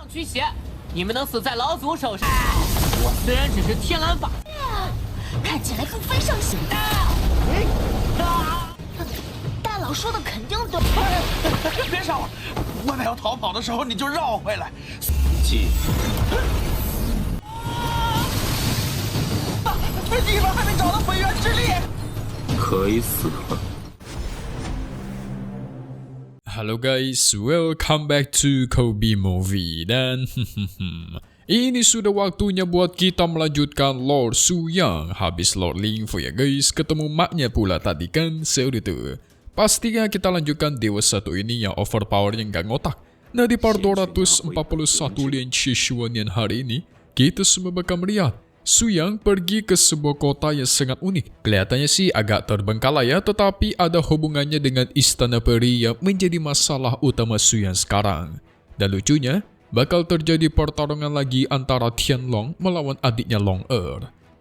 驱邪，你们能死在老祖手上。我虽然只是天蓝法，看起来不非上行。大佬说的肯定对。别杀我！外面要逃跑的时候你就绕回来。记。你们还没找到本源之力。可以死了。Halo guys, welcome back to Kobe Movie. Dan ini sudah waktunya buat kita melanjutkan Lord Suyang. Habis Lord Lingfu ya guys, ketemu maknya pula tadi kan, seudah tuh. Pastinya kita lanjutkan Dewa satu ini yang overpowernya nggak ngotak. Nah di part 241 Lian Chishuan yang hari ini, kita semua bakal melihat Suyang pergi ke sebuah kota yang sangat unik. Kelihatannya sih agak terbengkalai ya, tetapi ada hubungannya dengan Istana Peri yang menjadi masalah utama Suyang sekarang. Dan lucunya, bakal terjadi pertarungan lagi antara Tianlong melawan adiknya Long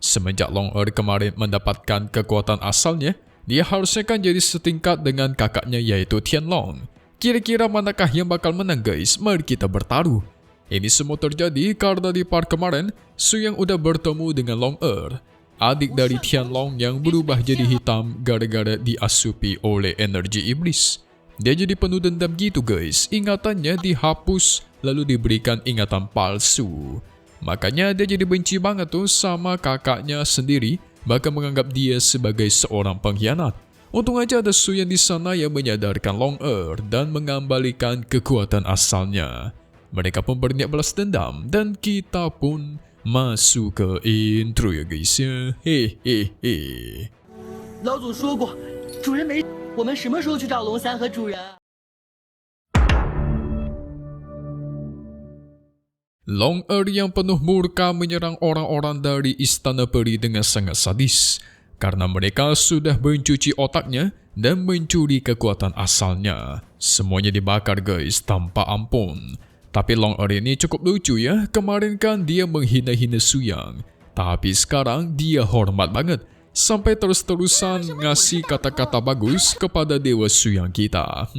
Semenjak Long kemarin mendapatkan kekuatan asalnya, dia harusnya kan jadi setingkat dengan kakaknya yaitu Tianlong. Kira-kira manakah yang bakal menang guys? Mari kita bertaruh. Ini semua terjadi karena di part kemarin, Suyang udah bertemu dengan Long adik dari Tianlong yang berubah jadi hitam gara-gara diasupi oleh energi iblis. Dia jadi penuh dendam gitu guys, ingatannya dihapus lalu diberikan ingatan palsu. Makanya dia jadi benci banget tuh sama kakaknya sendiri, bahkan menganggap dia sebagai seorang pengkhianat. Untung aja ada Suyang di sana yang menyadarkan Long dan mengembalikan kekuatan asalnya. Mereka pun berniat balas dendam dan kita pun masuk ke intro ya guys ya. Hehehe. 老祖说过，主人没，我们什么时候去找龙三和主人Long yang penuh murka menyerang orang-orang dari Istana Peri dengan sangat sadis karena mereka sudah mencuci otaknya dan mencuri kekuatan asalnya. Semuanya dibakar guys tanpa ampun. Tapi Long ini cukup lucu ya, kemarin kan dia menghina-hina Suyang. Tapi sekarang dia hormat banget, sampai terus-terusan ngasih kata-kata bagus kepada Dewa Suyang kita.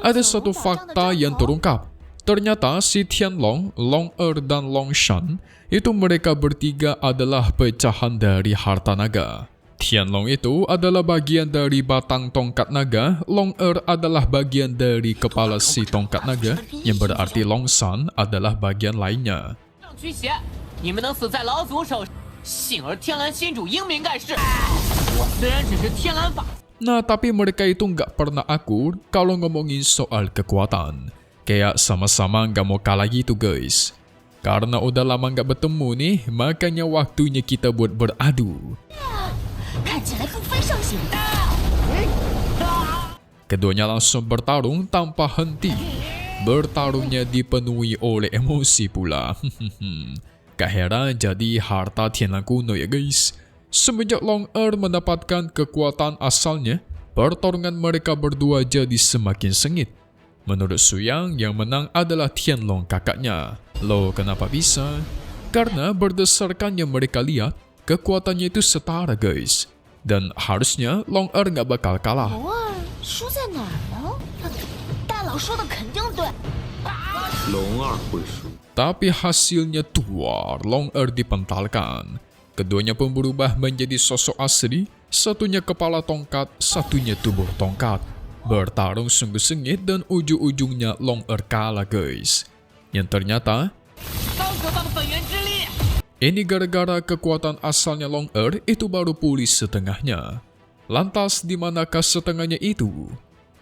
Ada satu fakta yang terungkap, ternyata si Tianlong, Long dan Long Shan, itu mereka bertiga adalah pecahan dari harta naga. Tianlong itu adalah bagian dari batang tongkat naga, Long adalah bagian dari kepala si tongkat naga, yang berarti Long Shan adalah bagian lainnya. 驱邪，你们能死在老祖手上。幸而天蓝新主英明盖世。我虽然只是天蓝法。 Nah, tapi mereka itu nggak pernah akur kalau ngomongin soal kekuatan. Kayak sama-sama nggak mau kalah gitu guys. Karena udah lama nggak bertemu nih, makanya waktunya kita buat beradu. 看起来不非上行。 Keduanya langsung bertarung tanpa henti. Bertarungnya dipenuhi oleh emosi pula. Gak heran jadi harta Tianlang kuno ya guys. Semenjak Long mendapatkan kekuatan asalnya, pertarungan mereka berdua jadi semakin sengit. Menurut Suyang, yang menang adalah Tianlong kakaknya. Loh, kenapa bisa? Karena berdasarkan yang mereka lihat, kekuatannya itu setara guys. Dan harusnya Long nggak bakal kalah. 龙儿输在哪儿了？大佬说的肯定对。龙二会输。 Tapi hasilnya tuar, Long dipentalkan. Keduanya pun berubah menjadi sosok asli, satunya kepala tongkat, satunya tubuh tongkat. Bertarung sungguh sengit dan ujung-ujungnya Long kalah guys. Yang ternyata, 高格放本源之力。 ini gara-gara kekuatan asalnya Long itu baru pulih setengahnya. Lantas di manakah setengahnya itu?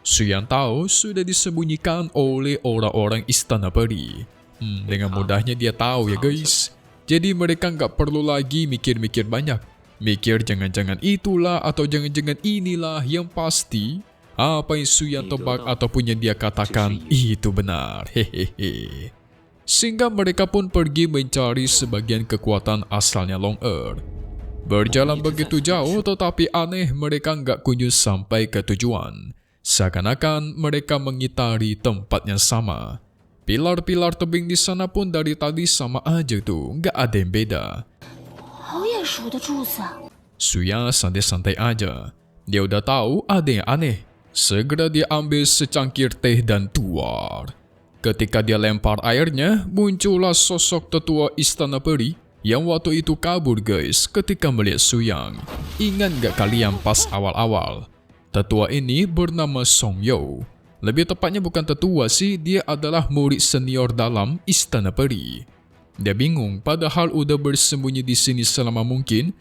Suyang tahu sudah disembunyikan oleh orang-orang Istana Peri. Dengan mudahnya dia tahu ya guys. Jadi mereka nggak perlu lagi mikir-mikir banyak. Mikir jangan-jangan itulah atau jangan-jangan inilah, yang pasti apa yang Suyang tebak ataupun yang dia katakan itu benar. Hehehe. Sehingga mereka pun pergi mencari sebagian kekuatan asalnya Long Berjalan begitu jauh tetapi aneh mereka nggak kunjung sampai ke tujuan. Seakan-akan mereka mengitari tempat yang sama. Pilar-pilar tebing di sana pun dari tadi sama aja tuh, nggak ada yang beda. 好眼熟的柱子。 Suyang santai-santai aja. Dia udah tahu ada yang aneh. Segera dia ambil secangkir teh dan tuar. Ketika dia lempar airnya, muncullah sosok tetua istana peri yang waktu itu kabur guys ketika melihat Su Yang. Ingat gak kalian pas awal-awal? Tetua ini bernama Song Yao. Lebih tepatnya bukan tetua sih, dia adalah murid senior dalam istana peri. Dia bingung padahal udah bersembunyi di sini selama mungkin,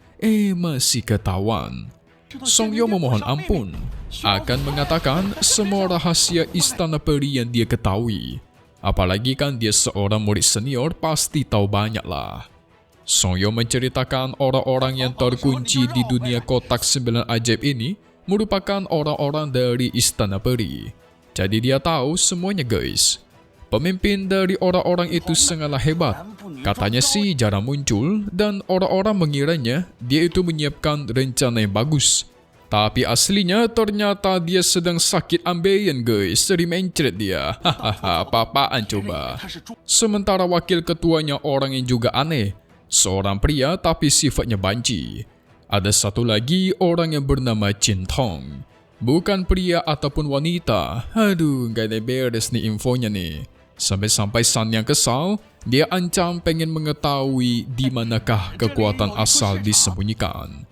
masih ketahuan. Song Yao memohon ampun, akan mengatakan semua rahasia istana peri yang dia ketahui. Apalagi kan dia seorang murid senior, pasti tahu banyak lah. Song Yao menceritakan orang-orang yang terkunci di dunia kotak 9 ajaib ini merupakan orang-orang dari istana peri. Jadi dia tahu semuanya guys. Pemimpin dari orang-orang itu sangatlah hebat. Katanya sih jarang muncul dan orang-orang mengiranya dia itu menyiapkan rencana yang bagus. Tapi aslinya ternyata dia sedang sakit ambeien guys. Seri mencret dia. Hahaha, apa-apaan coba. Sementara wakil ketuanya orang yang juga aneh. Seorang pria tapi sifatnya banci. Ada satu lagi orang yang bernama Chin Tong. Bukan pria ataupun wanita. Aduh, gak ada beres nih infonya nih. Sampai-sampai San yang kesal, dia ancam pengen mengetahui di manakah kekuatan asal disembunyikan.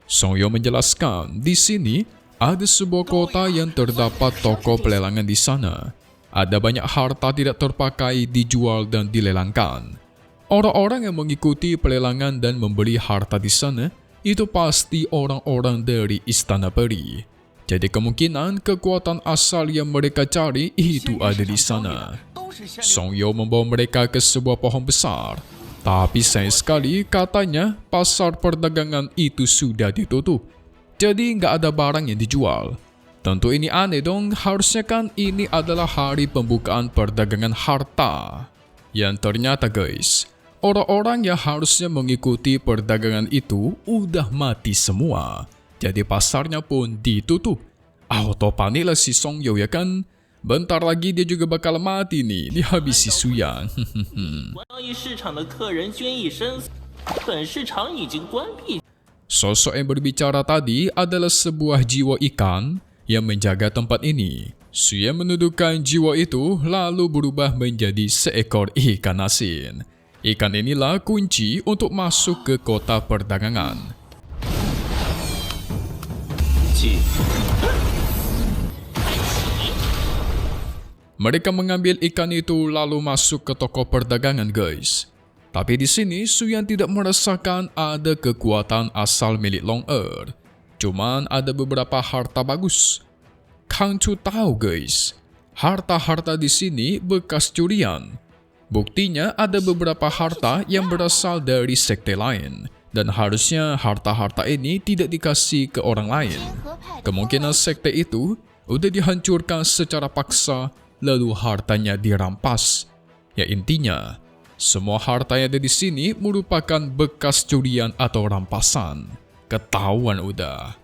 Song Yao menjelaskan, di sini ada sebuah kota yang terdapat toko pelelangan di sana. Ada banyak harta tidak terpakai dijual dan dilelangkan. Orang-orang yang mengikuti pelelangan dan membeli harta di sana itu pasti orang-orang dari istana peri. Jadi kemungkinan kekuatan asal yang mereka cari itu ada di sana. Song Yao membawa mereka ke sebuah pohon besar. Tapi sayang sekali katanya pasar perdagangan itu sudah ditutup. Jadi nggak ada barang yang dijual. Tentu ini aneh dong, harusnya kan ini adalah hari pembukaan perdagangan harta. Yang ternyata guys, orang-orang yang harusnya mengikuti perdagangan itu udah mati semua. Jadi pasarnya pun ditutup. Auto paniklah si Song Yao ya kan? Bentar lagi dia juga bakal mati nih, dihabisi Su Yang. Sosok yang berbicara tadi adalah sebuah jiwa ikan yang menjaga tempat ini. Su Yang menundukkan jiwa itu lalu berubah menjadi seekor ikan asin. Ikan inilah kunci untuk masuk ke kota perdagangan. Mereka mengambil ikan itu lalu masuk ke toko perdagangan guys. Tapi di sini Su Yang tidak merasakan ada kekuatan asal milik Long Er. Cuman ada beberapa harta bagus. Kang Chu tahu guys, harta-harta di sini bekas curian. Buktinya ada beberapa harta yang berasal dari sekte lain. Dan harusnya harta-harta ini tidak dikasih ke orang lain. Kemungkinan sekte itu udah dihancurkan secara paksa. Lalu hartanya dirampas. Ya intinya, semua harta yang ada di sini merupakan bekas curian atau rampasan. Ketahuan udah.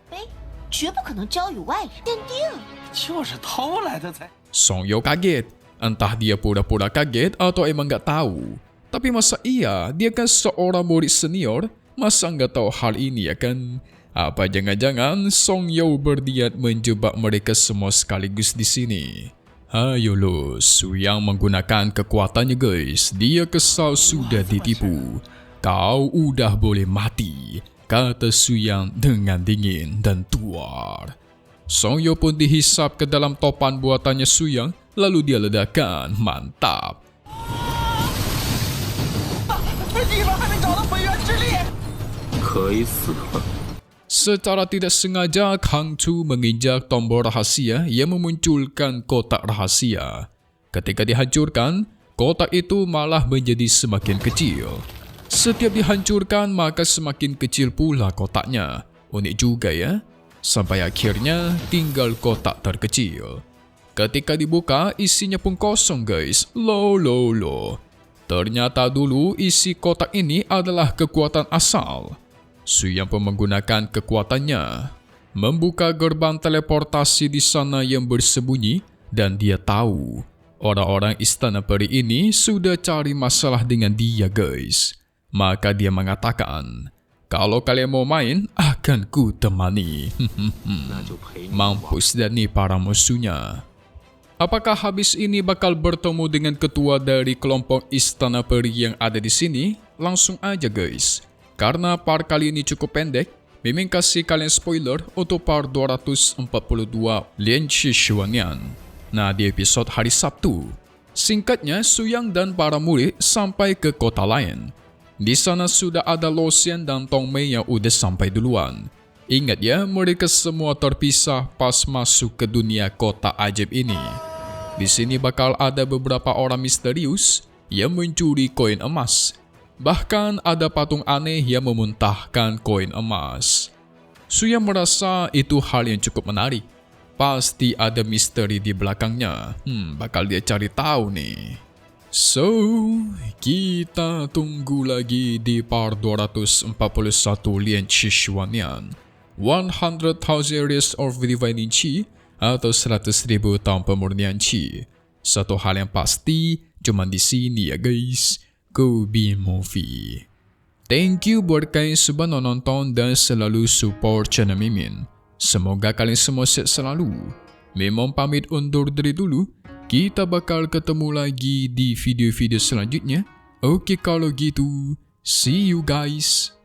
Song Yao kaget. Entah dia pura-pura kaget atau emang gak tahu. Tapi masa iya, dia kan seorang murid senior, masa gak tahu hal ini ya kan? Apa jangan-jangan Song Yao berniat menjebak mereka semua sekaligus di sini? Ayo lo, Su Yang menggunakan kekuatannya guys. Dia kesal sudah ditipu. Kau udah boleh mati, kata Su Yang dengan dingin dan tuar. Song Yao pun dihisap ke dalam topan buatannya Su Yang, lalu dia ledakan. Mantap. Secara tidak sengaja, Kang Chu menginjak tombol rahasia yang memunculkan kotak rahasia. Ketika dihancurkan, kotak itu malah menjadi semakin kecil. Setiap dihancurkan, maka semakin kecil pula kotaknya. Unik juga ya. Sampai akhirnya tinggal kotak terkecil. Ketika dibuka, isinya pun kosong guys. Loh. Ternyata dulu isi kotak ini adalah kekuatan asal. Su Yang pun menggunakan kekuatannya membuka gerbang teleportasi di sana yang bersembunyi dan dia tahu orang-orang istana peri ini sudah cari masalah dengan dia guys. Maka dia mengatakan, kalau kalian mau main, akan ku temani. Mampus dan nih para musuhnya. Apakah habis ini bakal bertemu dengan ketua dari kelompok Istana Peri yang ada di sini? Langsung aja guys. Karena part kali ini cukup pendek, Mimin kasih kalian spoiler untuk part 242 Lian Shishuanian. Nah, di episode hari Sabtu, singkatnya Suyang dan para murid sampai ke kota lain. Di sana sudah ada Lo Xian dan Tong Mei yang udah sampai duluan. Ingat ya, mereka semua terpisah pas masuk ke dunia kota ajaib ini. Di sini bakal ada beberapa orang misterius yang mencuri koin emas. Bahkan ada patung aneh yang memuntahkan koin emas. Suyang merasa itu hal yang cukup menarik. Pasti ada misteri di belakangnya. Bakal dia cari tahu nih. So, kita tunggu lagi di part 241 Lian Shishuanian. 100,000 Years of Divine Qi atau 100.000 tahun pemurnian Qi. Satu hal yang pasti, cuman di sini ya guys, Kobe Movie. Thank you buat kalian sudah nonton dan selalu support channel Mimin. Semoga kalian semua sehat selalu. Memang pamit undur diri dulu. Kita bakal ketemu lagi di video-video selanjutnya. Oke kalau gitu, see you guys.